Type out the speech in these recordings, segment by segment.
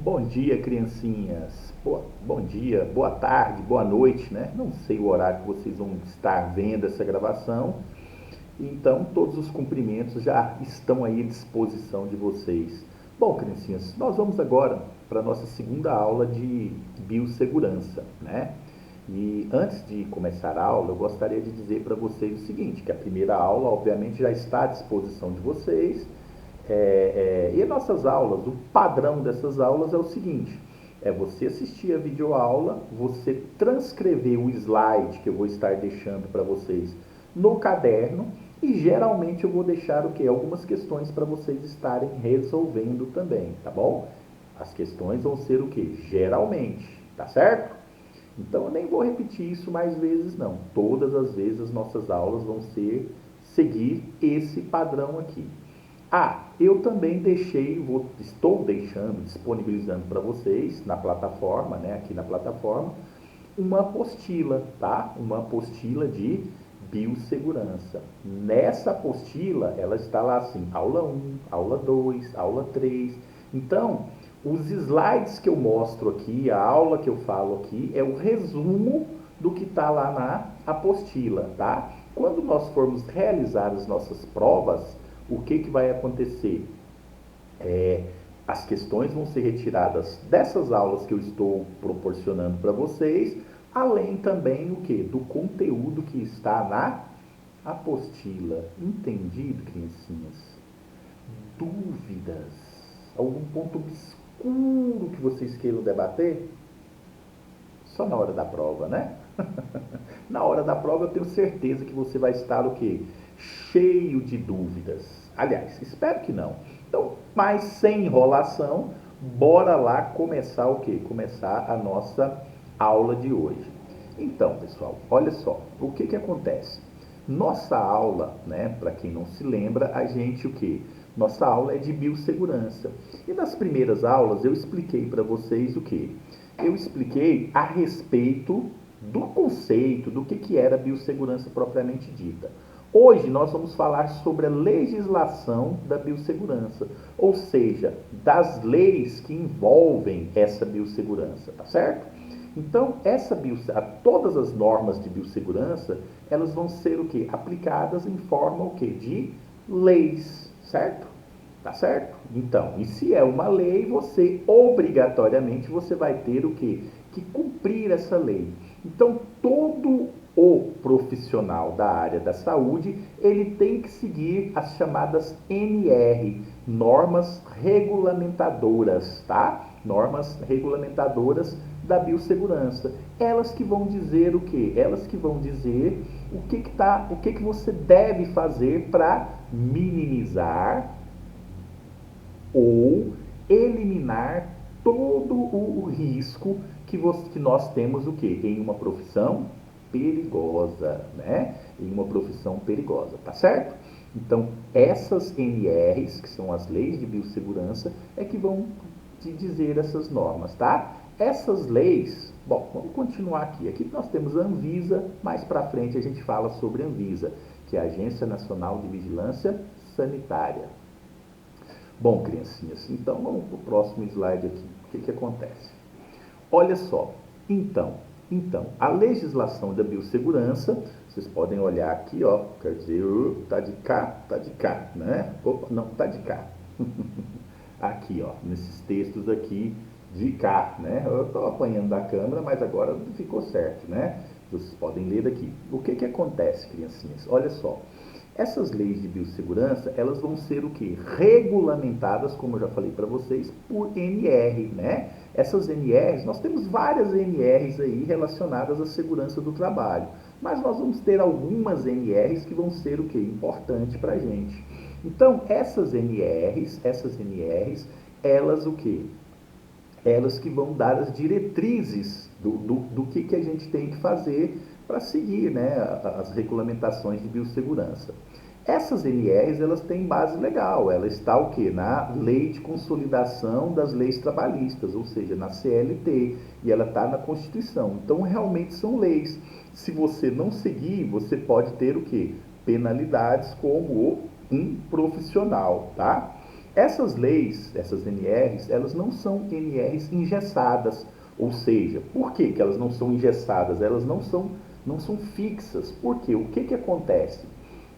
Bom dia, criancinhas. Bom dia, boa tarde, boa noite, né? Não sei o horário que vocês vão estar vendo essa gravação. Então, todos os cumprimentos já estão aí à disposição de vocês. Bom, criancinhas, nós vamos agora para a nossa segunda aula de biossegurança, né? E antes de começar a aula, eu gostaria de dizer para vocês o seguinte, que a primeira aula, obviamente, já está à disposição de vocês. E nossas aulas, o padrão dessas aulas é o seguinte, é você assistir a videoaula, você transcrever o slide que eu vou estar deixando para vocês no caderno e geralmente eu vou deixar o quê? Algumas questões para vocês estarem resolvendo também, tá bom? As questões vão ser o quê? Geralmente, tá certo? Então eu nem vou repetir isso mais vezes não. Todas as vezes as nossas aulas vão seguir esse padrão aqui. Eu também estou deixando, disponibilizando para vocês na plataforma, né, aqui na plataforma, uma apostila, tá? Uma apostila de biossegurança. Nessa apostila, ela está lá assim, aula 1, aula 2, aula 3. Então, os slides que eu mostro aqui, a aula que eu falo aqui, é o resumo do que está lá na apostila, tá? Quando nós formos realizar as nossas provas, o que vai acontecer? As questões vão ser retiradas dessas aulas que eu estou proporcionando para vocês, além também o que? Do conteúdo que está na apostila. Entendido, criancinhas? Dúvidas? Algum ponto obscuro que vocês queiram debater? Só na hora da prova, né? Na hora da prova eu tenho certeza que você vai estar o quê? Cheio de dúvidas. Aliás, espero que não. Então, mas sem enrolação, bora lá começar o quê? Começar a nossa aula de hoje. Então, pessoal, olha só, o que acontece? Nossa aula, né, para quem não se lembra, a gente o quê? Nossa aula é de biossegurança. E nas primeiras aulas eu expliquei para vocês o quê? Eu expliquei a respeito do conceito, do que era biossegurança propriamente dita. Hoje nós vamos falar sobre a legislação da biossegurança, ou seja, das leis que envolvem essa biossegurança, tá certo? Então, todas as normas de biossegurança, elas vão ser o quê? Aplicadas em forma o quê? De leis, certo? Tá certo? Então, e se é uma lei, você obrigatoriamente você vai ter o quê? Que cumprir essa lei. Então, todo o profissional da área da saúde, ele tem que seguir as chamadas NR, normas regulamentadoras, tá? Normas regulamentadoras da biossegurança. Elas que vão dizer o quê? Elas que vão dizer o que você deve fazer para minimizar ou eliminar todo o risco que nós temos o quê? Em uma profissão perigosa, né? Em uma profissão perigosa, tá certo? Então, essas NRs, que são as leis de biossegurança, é que vão te dizer essas normas, tá? Essas leis, bom, vamos continuar aqui. Aqui nós temos a Anvisa, mais para frente a gente fala sobre a Anvisa, que é a Agência Nacional de Vigilância Sanitária. Bom, criancinhas, então vamos para o próximo slide aqui. O que acontece? Olha só, então, a legislação da biossegurança, vocês podem olhar aqui, ó, quer dizer, tá de cá, né? Opa, não, tá de cá. Aqui, ó, nesses textos aqui de cá, né? Eu estou apanhando da câmera, mas agora ficou certo, né? Vocês podem ler daqui. O que acontece, criancinhas? Olha só. Essas leis de biossegurança, elas vão ser o quê? Regulamentadas, como eu já falei para vocês, por NR, né? Essas NRs, nós temos várias NRs aí relacionadas à segurança do trabalho, mas nós vamos ter algumas NRs que vão ser o quê? Importante para a gente. Então, essas NRs, elas o quê? Elas que vão dar as diretrizes do que a gente tem que fazer para seguir, né, as regulamentações de biossegurança. Essas NRs, elas têm base legal, ela está o quê? Na Lei de Consolidação das Leis Trabalhistas, ou seja, na CLT, e ela está na Constituição. Então, realmente são leis. Se você não seguir, você pode ter o quê? Penalidades como um profissional, tá? Essas leis, essas NRs, elas não são NRs engessadas, ou seja, por que que elas não são engessadas? Elas não são fixas. Por quê? O que que acontece?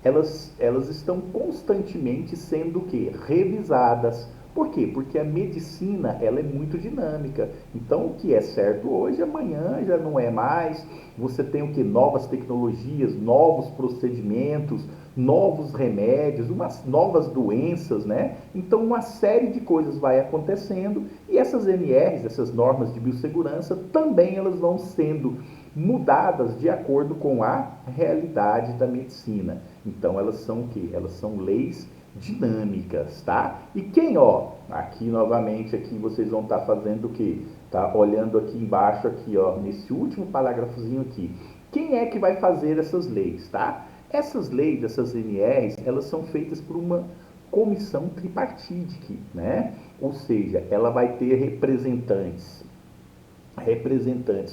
Elas estão constantemente sendo o quê? Revisadas. Por quê? Porque a medicina, ela é muito dinâmica. Então, o que é certo hoje, amanhã já não é mais. Você tem o que? Novas tecnologias, novos procedimentos, novos remédios, umas novas doenças, né? Então, uma série de coisas vai acontecendo e essas NRs, essas normas de biossegurança, também elas vão sendo mudadas de acordo com a realidade da medicina. Então, elas são o quê? Elas são leis dinâmicas, tá? E quem, ó, aqui novamente, aqui vocês vão estar fazendo o quê? Tá olhando aqui embaixo, aqui, ó, nesse último parágrafozinho aqui. Quem é que vai fazer essas leis, tá? Essas leis, essas NRs, elas são feitas por uma comissão tripartite, né? Ou seja, ela vai ter representantes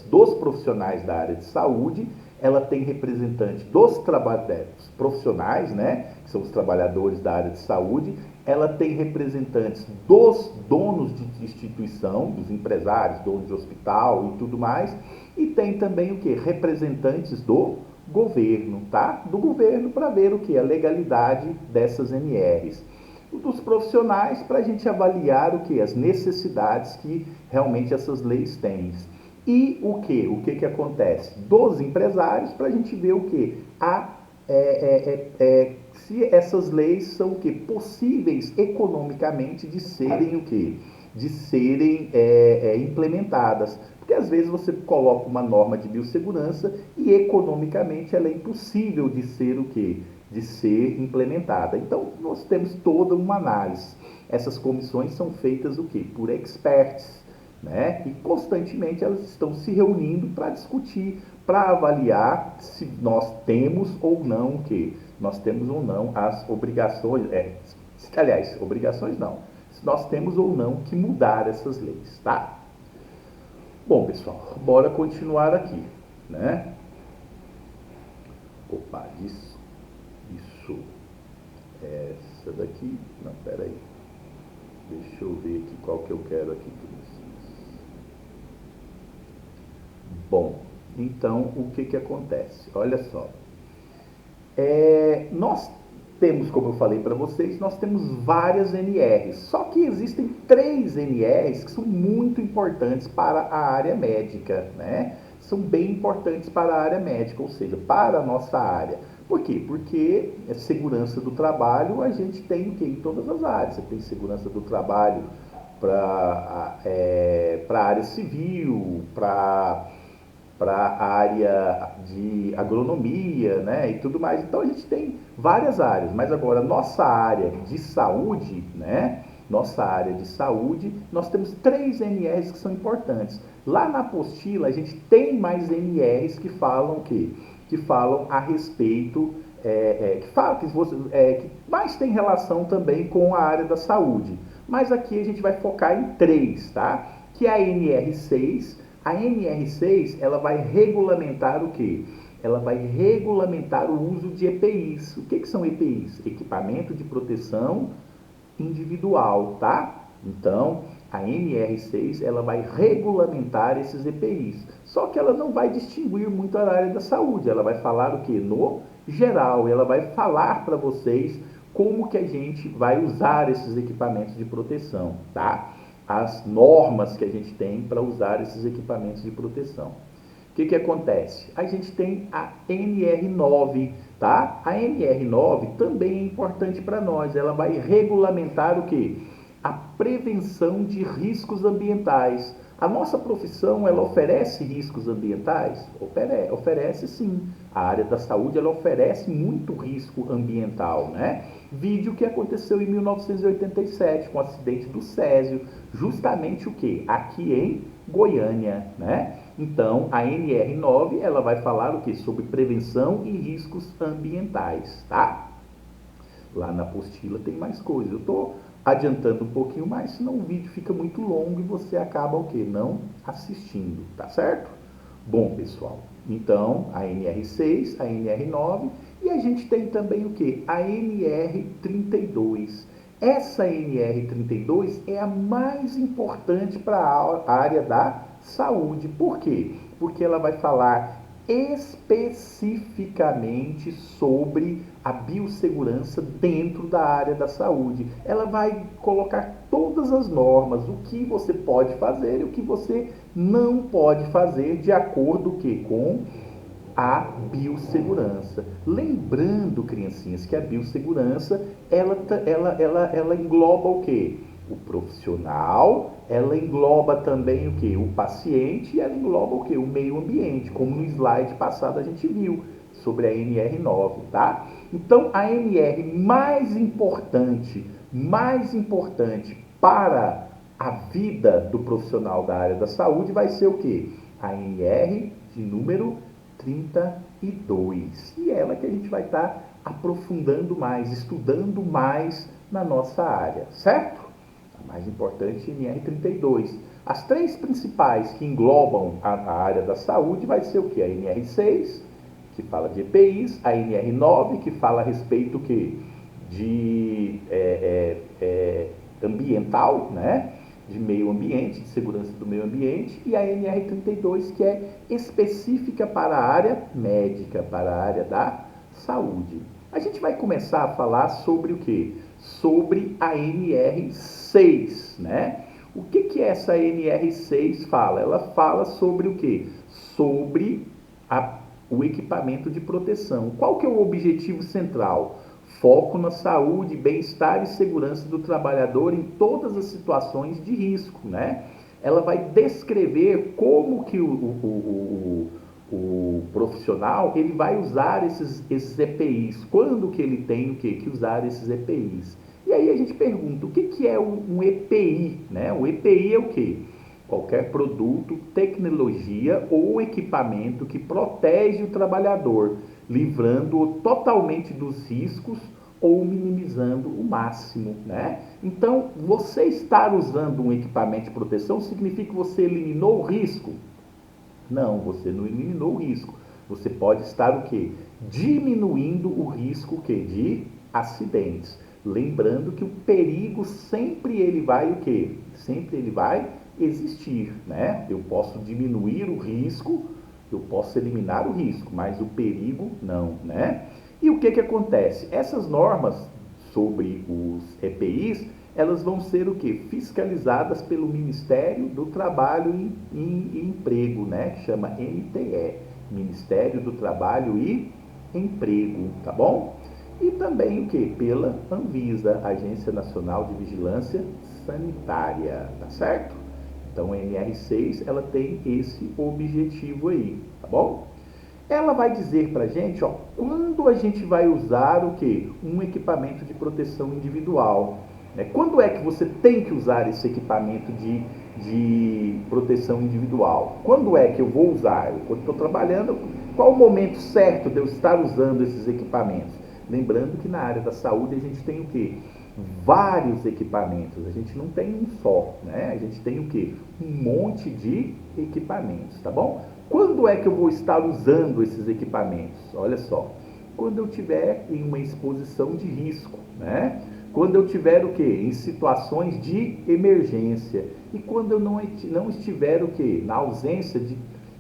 dos profissionais da área de saúde, ela tem representantes dos profissionais, né, que são os trabalhadores da área de saúde, ela tem representantes dos donos de instituição, dos empresários, donos de hospital e tudo mais, e tem também o que? Representantes do governo, tá? Do governo para ver o que? A legalidade dessas NRs. Dos profissionais para a gente avaliar o que? As necessidades que realmente essas leis têm. E o que? O que acontece? Dos empresários para a gente ver o que? Se essas leis são o que? Possíveis economicamente de serem o que? De serem implementadas. Porque às vezes você coloca uma norma de biossegurança e economicamente ela é impossível de ser o que? De ser implementada. Então, nós temos toda uma análise. Essas comissões são feitas o quê? Por experts, né? E constantemente elas estão se reunindo para discutir, para avaliar se nós temos ou não o quê? Nós temos ou não as obrigações, aliás, obrigações não, se nós temos ou não que mudar essas leis, tá? Bom, pessoal, bora continuar aqui, né? Opa, isso. Essa daqui, não, peraí. Deixa eu ver aqui qual que eu quero aqui para vocês. Bom, então o que acontece? Olha só. Nós temos, como eu falei para vocês, nós temos várias NRs. Só que existem 3 NRs que são muito importantes para a área médica, né? São bem importantes para a área médica, ou seja, para a nossa área. Por quê? Porque a segurança do trabalho a gente tem em todas as áreas. Você tem segurança do trabalho para a área civil, para a área de agronomia, né, e tudo mais. Então a gente tem várias áreas, mas agora nossa área de saúde, né, nossa área de saúde, nós temos 3 NRs que são importantes. Lá na apostila a gente tem mais NRs que falam o quê? Que falam a respeito, que mais tem relação também com a área da saúde. Mas aqui a gente vai focar em 3, tá? Que é a NR6. A NR6, ela vai regulamentar o quê? Ela vai regulamentar o uso de EPIs. O que são EPIs? Equipamento de proteção individual, tá? Então, a NR6, ela vai regulamentar esses EPIs. Só que ela não vai distinguir muito a área da saúde. Ela vai falar o quê? No geral, ela vai falar para vocês como que a gente vai usar esses equipamentos de proteção, tá? As normas que a gente tem para usar esses equipamentos de proteção. O que acontece? A gente tem a NR9, tá? A NR9 também é importante para nós. Ela vai regulamentar o quê? A prevenção de riscos ambientais. A nossa profissão, ela oferece riscos ambientais? Oferece sim. A área da saúde, ela oferece muito risco ambiental, né? Vídeo que aconteceu em 1987, com o acidente do Césio, justamente o quê? Aqui em Goiânia, né? Então, a NR9, ela vai falar o quê? Sobre prevenção e riscos ambientais, tá? Lá na apostila tem mais coisas. Eu estou adiantando um pouquinho mais, senão o vídeo fica muito longo e você acaba o quê? Não assistindo, tá certo? Bom, pessoal, então a NR6, a NR9 e a gente tem também o quê? A NR32. Essa NR32 é a mais importante para a área da saúde. Por quê? Porque ela vai falar especificamente sobre a biossegurança dentro da área da saúde. Ela vai colocar todas as normas, o que você pode fazer e o que você não pode fazer de acordo com a biossegurança. Lembrando, criancinhas, que a biossegurança, ela engloba o quê? O profissional, ela engloba também o quê? O paciente e ela engloba o quê? O meio ambiente, como no slide passado a gente viu sobre a NR9, tá? Então, a NR mais importante para a vida do profissional da área da saúde vai ser o quê? A NR de número 32. E ela que a gente vai estar aprofundando mais, estudando mais na nossa área, certo? A mais importante, NR32. As três principais que englobam a área da saúde vai ser o que? A NR6, que fala de EPIs, a NR9, que fala a respeito de ambiental, né? De meio ambiente, de segurança do meio ambiente, e a NR32, que é específica para a área médica, para a área da saúde. A gente vai começar a falar sobre o quê? Sobre a NR6, né? O que essa NR6 fala? Ela fala sobre o quê? Sobre o equipamento de proteção. Qual que é o objetivo central? Foco na saúde, bem-estar e segurança do trabalhador em todas as situações de risco, né? Ela vai descrever como que o profissional ele vai usar esses EPIs, quando que ele tem que usar esses EPIs. E aí a gente pergunta, o que é um EPI, né? O EPI é o quê? Qualquer produto, tecnologia ou equipamento que protege o trabalhador, livrando-o totalmente dos riscos ou minimizando o máximo, né? Então, você estar usando um equipamento de proteção significa que você eliminou o risco? Não, você não eliminou o risco. Você pode estar o quê? Diminuindo o risco o quê? De acidentes. Lembrando que o perigo sempre ele vai o quê? Sempre ele vai existir, né? Eu posso diminuir o risco, eu posso eliminar o risco, mas o perigo não, né? E o que acontece? Essas normas sobre os EPIs, elas vão ser o quê? Fiscalizadas pelo Ministério do Trabalho e Emprego, né? Que chama MTE, Ministério do Trabalho e Emprego, tá bom? E também o que? Pela Anvisa, Agência Nacional de Vigilância Sanitária, tá certo? Então a NR6 ela tem esse objetivo aí, tá bom? Ela vai dizer pra gente, ó, quando a gente vai usar o que? Um equipamento de proteção individual. Né? Quando é que você tem que usar esse equipamento de proteção individual? Quando é que eu vou usar? Quando estou trabalhando, qual o momento certo de eu estar usando esses equipamentos? Lembrando que na área da saúde a gente tem o quê? Vários equipamentos, a gente não tem um só, né? A gente tem o quê? Um monte de equipamentos, tá bom? Quando é que eu vou estar usando esses equipamentos? Olha só, quando eu tiver em uma exposição de risco, né? Quando eu tiver o quê? Em situações de emergência. E quando eu não estiver o quê? Na ausência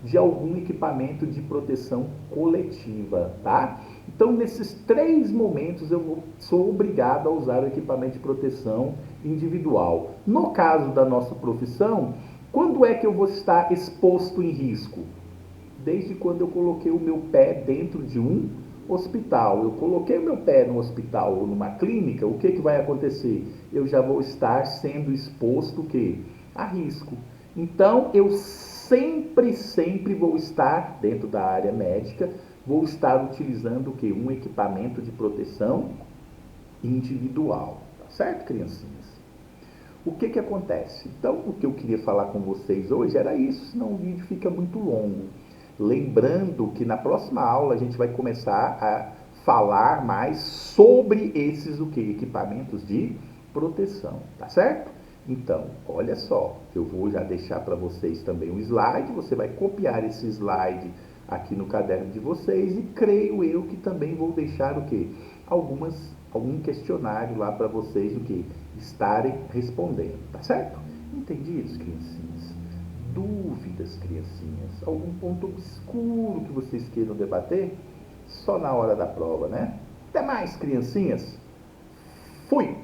de algum equipamento de proteção coletiva, tá? Então, nesses três momentos, eu sou obrigado a usar o equipamento de proteção individual. No caso da nossa profissão, quando é que eu vou estar exposto em risco? Desde quando eu coloquei o meu pé dentro de um hospital. Eu coloquei o meu pé no hospital ou numa clínica, o que vai acontecer? Eu já vou estar sendo exposto o quê? A risco. Então, eu sempre vou estar dentro da área médica, vou estar utilizando o quê? Um equipamento de proteção individual. Tá certo, criancinhas? O que acontece? Então, o que eu queria falar com vocês hoje era isso, senão o vídeo fica muito longo. Lembrando que na próxima aula a gente vai começar a falar mais sobre esses equipamentos de proteção, tá certo? Então, olha só, eu vou já deixar para vocês também um slide, você vai copiar esse slide aqui no caderno de vocês e creio eu que também vou deixar algumas algum questionário lá para vocês o que estarem respondendo, tá certo? Entendidos, criancinhas? Dúvidas, criancinhas? Algum ponto obscuro que vocês queiram debater? Só na hora da prova, né? Até mais, criancinhas! Fui!